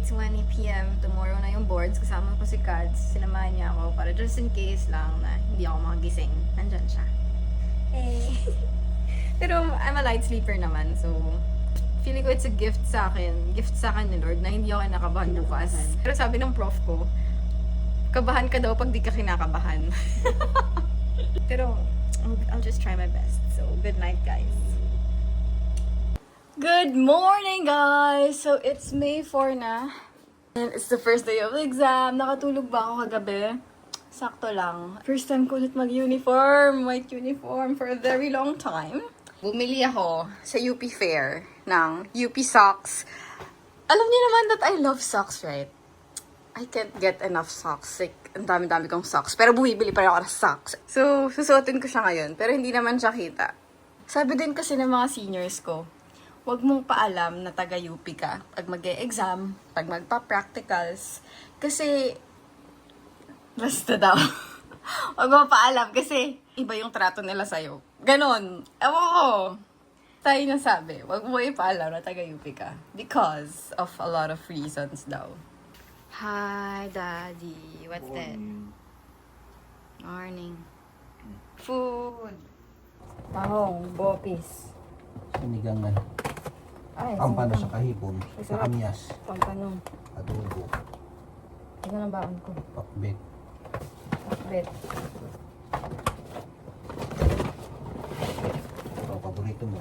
8:20 p.m. Tomorrow na yung boards. Kasama ko si Kads. Sinamahan niya ako para just in case lang na hindi ako makagising. Nandyan siya. Hey. Pero I'm a light sleeper naman. So, feeling ko it's a gift sa akin. Gift sa akin ni Lord na hindi ako kinakabahan bukas. Pero sabi ng prof ko, kabahan ka daw pag di ka kinakabahan. Pero, I'll just try my best. So, good night, guys. Good morning, guys! So, it's May 4 na. And it's the first day of the exam. Nakatulog ba ako kagabi? Sakto lang. First time ko ulit mag-uniform. White uniform for a very long time. Bumili ako sa UP Fair ng UP socks. Alam niyo naman that I love socks, right? I can't get enough socks. Like, ang dami-dami kong socks. Pero bumibili pa rin ako ng socks. So, susuotin ko siya ngayon. Pero hindi naman siya kita. Sabi din kasi ng mga seniors ko, huwag mong paalam na taga-UP ka pag mag-e-exam, pag magpa-practicals. Kasi, basta daw. Huwag mong paalam kasi iba yung trato nila sa'yo. Ganon. Ewan ko. Tayo na sabi, huwag mo ipaalam na taga-UP ka. Because of a lot of reasons daw. Hi, Daddy. What's that? Morning. Food. Tahong, bopis. Sinigangan. Ay, Pampano sa kahipon, sa kamyas, Pampano. adobo, Ito na baon ko. pakbet. Bet. Ito, paborito mo.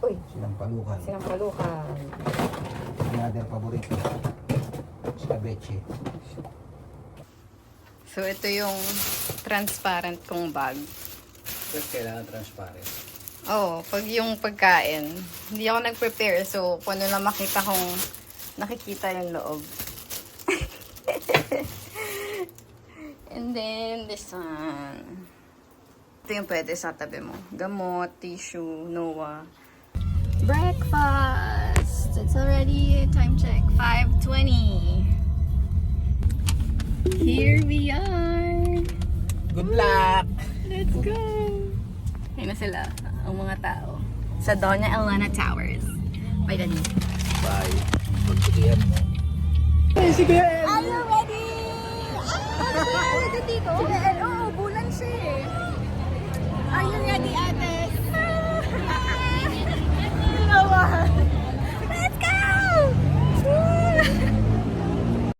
Uy, Sinampalukan. sinampalukan. Another paborito. Scabeche. So, ito yung transparent kong bag. But kailangan transparent. Oo, pag yung pagkain, hindi ako nag-prepare. So, kung ano lang makita kong nakikita yung loob. And then, this one. Ito yung pwede sa tabi mo. Gamot, tissue, Noah. Breakfast! It's already time check. 5:20. Here we are! Good luck! Let's go! Ayun na sila, ang mga tao. Sa Doña Elena Towers. Bye, Daddy. Bye. Pagputihan mo. Are you ready?